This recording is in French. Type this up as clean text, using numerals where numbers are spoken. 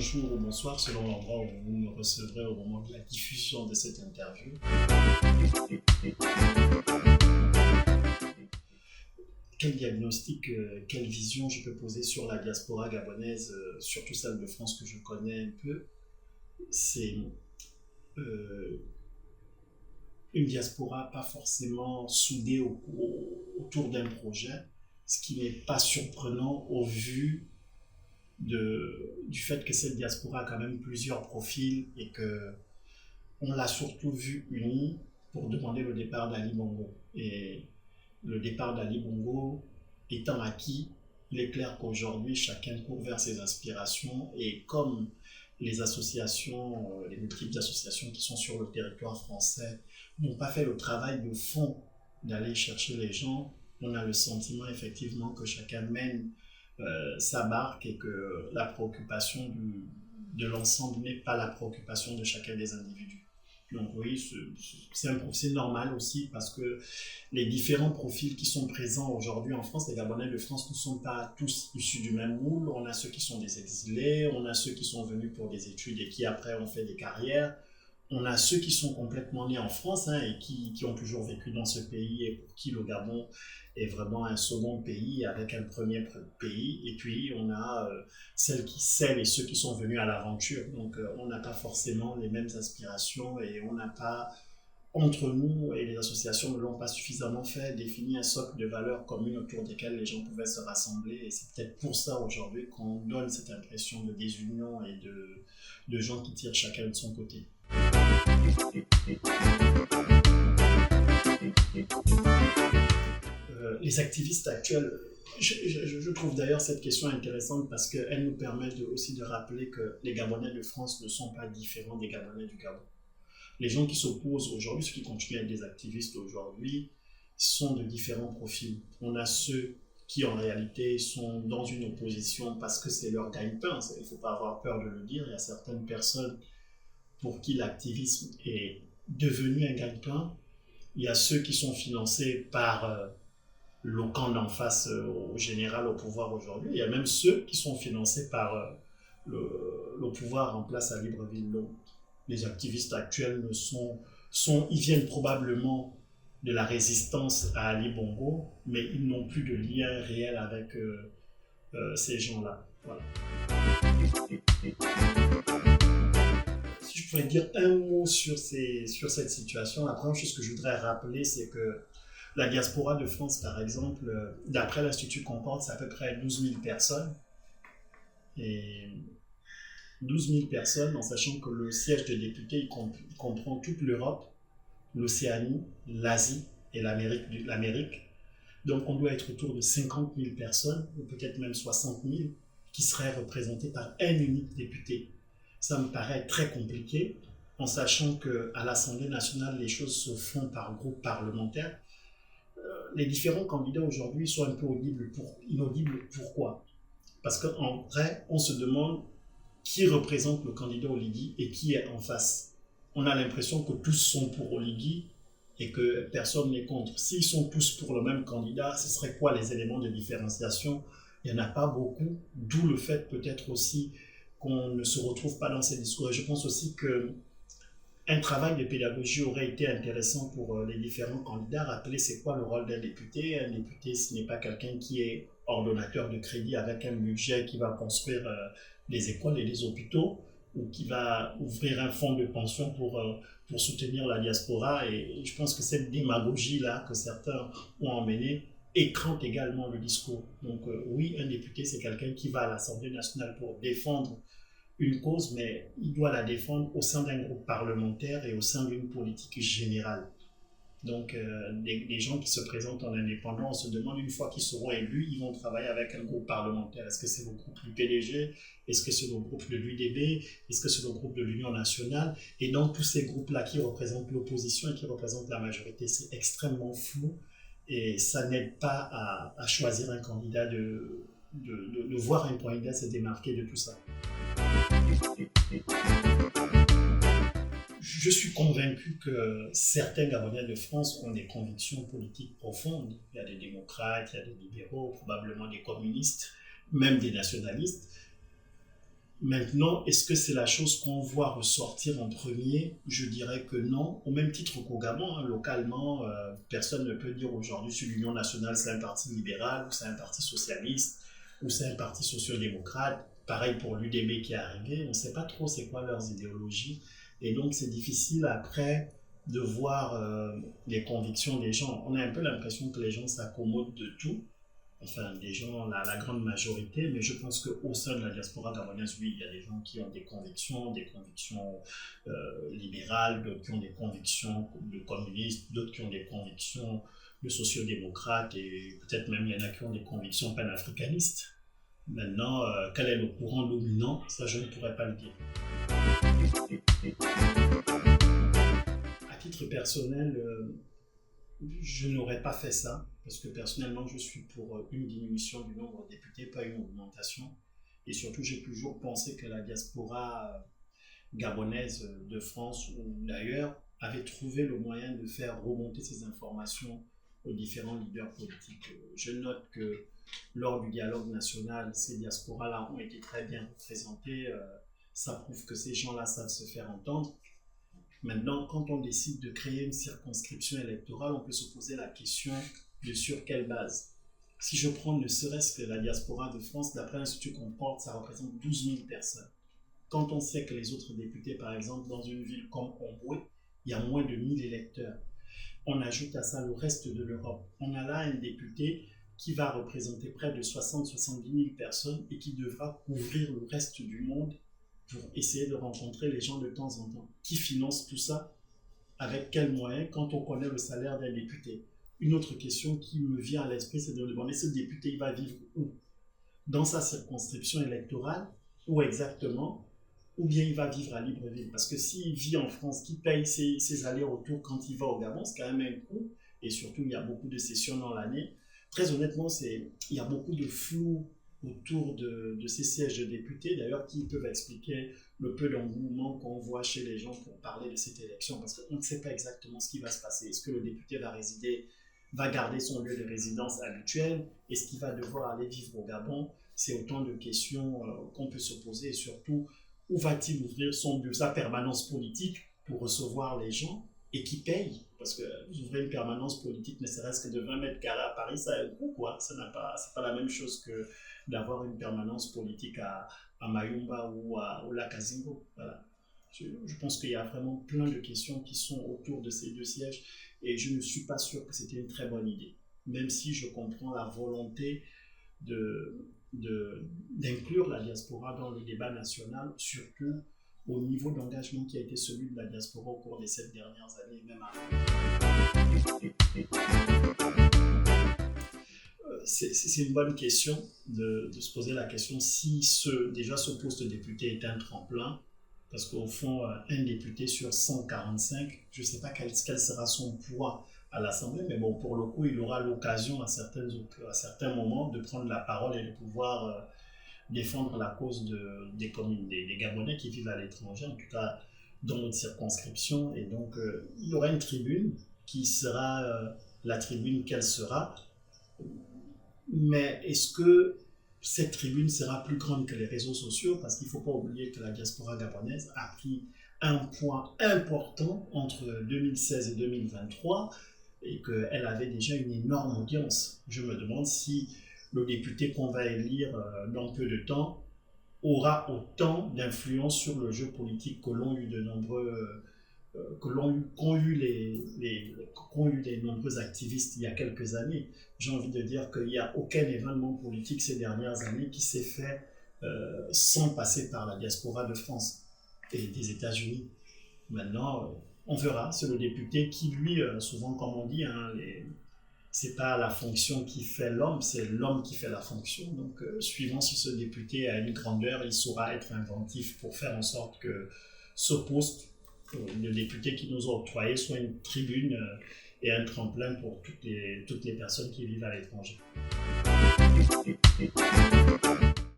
bonjour ou bonsoir selon l'endroit où vous me recevrez au moment de la diffusion de cette interview. Quel diagnostic, quelle vision je peux poser sur la diaspora gabonaise, surtout celle de France que je connais un peu? C'est une diaspora pas forcément soudée autour d'un projet, ce qui n'est pas surprenant au vu du fait que cette diaspora a quand même plusieurs profils et que on l'a surtout vu unie pour demander le départ d'Ali Bongo. Et le départ d'Ali Bongo étant acquis, il est clair qu'aujourd'hui, chacun court vers ses aspirations et comme les associations, les multiples associations qui sont sur le territoire français n'ont pas fait le travail de fond d'aller chercher les gens, on a le sentiment effectivement que chacun mène sa barque et que la préoccupation de l'ensemble n'est pas la préoccupation de chacun des individus. Donc oui, c'est normal aussi parce que les différents profils qui sont présents aujourd'hui en France, les Gabonais de France ne sont pas tous issus du même moule. On a ceux qui sont des exilés, on a ceux qui sont venus pour des études et qui après ont fait des carrières. On a ceux qui sont complètement nés en France et qui ont toujours vécu dans ce pays et pour qui le Gabon est vraiment un second pays avec un premier pays. Et puis on a celles et ceux qui sont venus à l'aventure. Donc on n'a pas forcément les mêmes aspirations et on n'a pas, entre nous et les associations ne l'ont pas suffisamment fait, défini un socle de valeurs communes autour desquelles les gens pouvaient se rassembler. Et c'est peut-être pour ça aujourd'hui qu'on donne cette impression de désunion et de gens qui tirent chacun de son côté. Les activistes actuels, je trouve d'ailleurs cette question intéressante parce qu'elle nous permet aussi de rappeler que les Gabonais de France ne sont pas différents des Gabonais du Gabon. Les gens qui s'opposent aujourd'hui, ceux qui continuent à être des activistes aujourd'hui, sont de différents profils. On a ceux qui en réalité sont dans une opposition parce que c'est leur gagne-pain, il ne faut pas avoir peur de le dire. Il y a certaines personnes pour qui l'activisme est devenu un gagne-pain. Il y a ceux qui sont financés par le camp d'en face au général au pouvoir aujourd'hui. Il y a même ceux qui sont financés par le pouvoir en place à Libreville. Donc, les activistes actuels ils viennent probablement de la résistance à Ali Bongo, mais ils n'ont plus de lien réel avec ces gens-là. Voilà. Si je pourrais dire un mot sur cette situation, la première chose que je voudrais rappeler, c'est que la diaspora de France, par exemple, d'après l'Institut Concorde, c'est à peu près 12 000 personnes. Et 12 000 personnes, en sachant que le siège de député il comprend toute l'Europe, l'Océanie, l'Asie et l'Amérique. Donc on doit être autour de 50 000 personnes, ou peut-être même 60 000, qui seraient représentées par un unique député. Ça me paraît très compliqué, en sachant qu'à l'Assemblée nationale, les choses se font par groupe parlementaire. Les différents candidats aujourd'hui sont un peu inaudibles. Pourquoi? Parce qu'en vrai, on se demande qui représente le candidat Oligui et qui est en face. On a l'impression que tous sont pour Oligui et que personne n'est contre. S'ils sont tous pour le même candidat, ce serait quoi les éléments de différenciation? Il n'y en a pas beaucoup, d'où le fait peut-être aussi qu'on ne se retrouve pas dans ces discours. Et je pense aussi qu'un travail de pédagogie aurait été intéressant pour les différents candidats. Rappeler c'est quoi le rôle d'un député. Un député, ce n'est pas quelqu'un qui est ordonnateur de crédit avec un budget qui va construire des écoles et des hôpitaux ou qui va ouvrir un fonds de pension pour soutenir la diaspora. Et je pense que cette démagogie-là que certains ont emmenée écrante également le discours. Donc oui, un député, c'est quelqu'un qui va à l'Assemblée nationale pour défendre une cause, mais il doit la défendre au sein d'un groupe parlementaire et au sein d'une politique générale. Donc, des gens qui se présentent en indépendant, on se demande une fois qu'ils seront élus, ils vont travailler avec un groupe parlementaire. Est-ce que c'est le groupe du PDG? Est-ce que c'est le groupe de l'UDB? Est-ce que c'est le groupe de l'Union nationale? Et donc, tous ces groupes-là qui représentent l'opposition et qui représentent la majorité, c'est extrêmement flou et ça n'aide pas à choisir un candidat, de voir un candidat se démarquer de tout ça. Je suis convaincu que certains Gabonais de France ont des convictions politiques profondes. Il y a des démocrates, il y a des libéraux, probablement des communistes, même des nationalistes. Maintenant, est-ce que c'est la chose qu'on voit ressortir en premier? Je dirais que non. Au même titre qu'au Gabon, hein, localement, personne ne peut dire aujourd'hui si l'Union nationale c'est un parti libéral, ou c'est un parti socialiste, ou c'est un parti social-démocrate. Pareil pour l'UDB qui est arrivé, on ne sait pas trop c'est quoi leurs idéologies. Et donc c'est difficile après de voir les convictions des gens. On a un peu l'impression que les gens s'accommodent de tout, enfin des gens, la grande majorité, mais je pense qu'au sein de la diaspora gabonaise, oui, il y a des gens qui ont des convictions libérales, d'autres qui ont des convictions de communistes, d'autres qui ont des convictions de sociodémocrates, et peut-être même il y en a qui ont des convictions panafricanistes. Maintenant, quel est le courant dominant, ça je ne pourrais pas le dire. À titre personnel, je n'aurais pas fait ça, parce que personnellement, je suis pour une diminution du nombre de députés, pas une augmentation. Et surtout, j'ai toujours pensé que la diaspora gabonaise de France ou d'ailleurs avait trouvé le moyen de faire remonter ces informations aux différents leaders politiques. Je note que lors du dialogue national, ces diasporas-là ont été très bien représentées. Ça prouve que ces gens-là savent se faire entendre. Maintenant, quand on décide de créer une circonscription électorale, on peut se poser la question de sur quelle base. Si je prends ne serait-ce que la diaspora de France, d'après l'Institut Concorde, ça représente 12 000 personnes. Quand on sait que les autres députés, par exemple, dans une ville comme Omboué, il y a moins de 1000 électeurs. On ajoute à ça le reste de l'Europe. On a là un député qui va représenter près de 60-70 000 personnes et qui devra couvrir le reste du monde pour essayer de rencontrer les gens de temps en temps. Qui finance tout ça? Avec quels moyens quand on connaît le salaire d'un député? Une autre question qui me vient à l'esprit, c'est de demander ce député il va vivre où? Dans sa circonscription électorale? Où exactement? Ou bien il va vivre à Libreville? Parce que s'il vit en France, qu'il paye ses allers-retours quand il va au Gabon, c'est quand même un coût. Et surtout, il y a beaucoup de sessions dans l'année. Très honnêtement, il y a beaucoup de flou autour de ces sièges de députés, d'ailleurs, qui peuvent expliquer le peu d'engouement qu'on voit chez les gens pour parler de cette élection, parce qu'on ne sait pas exactement ce qui va se passer. Est-ce que le député va garder son lieu de résidence habituel? Est-ce qu'il va devoir aller vivre au Gabon? C'est autant de questions qu'on peut se poser, et surtout, où va-t-il ouvrir sa permanence politique pour recevoir les gens et qui paye? Parce que ouvrir une permanence politique, ne serait-ce que de 20 mètres carrés à Paris, ça a un coût, quoi. C'est pas la même chose que d'avoir une permanence politique à Mayumba ou au lac Azingo. Voilà. Je pense qu'il y a vraiment plein de questions qui sont autour de ces deux sièges et je ne suis pas sûr que c'était une très bonne idée. Même si je comprends la volonté d'inclure la diaspora dans le débat national, surtout au niveau d'engagement qui a été celui de la diaspora au cours des 7 dernières années, même avant. C'est une bonne question de se poser la question si déjà ce poste de député est un tremplin, parce qu'au fond, un député sur 145, je ne sais pas quel sera son poids à l'Assemblée, mais bon, pour le coup, il aura l'occasion à certains moments de prendre la parole et de pouvoir défendre la cause des communes, des Gabonais qui vivent à l'étranger, en tout cas dans notre circonscription. Et donc, il y aura une tribune qui sera la tribune qu'elle sera. Mais est-ce que cette tribune sera plus grande que les réseaux sociaux? Parce qu'il ne faut pas oublier que la diaspora gabonaise a pris un point important entre 2016 et 2023 et qu'elle avait déjà une énorme audience. Je me demande si le député qu'on va élire dans peu de temps aura autant d'influence sur le jeu politique qu'ont eu les nombreux activistes il y a quelques années. J'ai envie de dire qu'il n'y a aucun événement politique ces dernières années qui s'est fait sans passer par la diaspora de France et des États-Unis. Maintenant, on verra. C'est le député qui, lui, souvent comme on dit, c'est pas la fonction qui fait l'homme, c'est l'homme qui fait la fonction. Donc, suivant si ce député a une grandeur, il saura être inventif pour faire en sorte que ce poste, le député qui nous a octroyé, soit une tribune et un tremplin pour toutes les personnes qui vivent à l'étranger.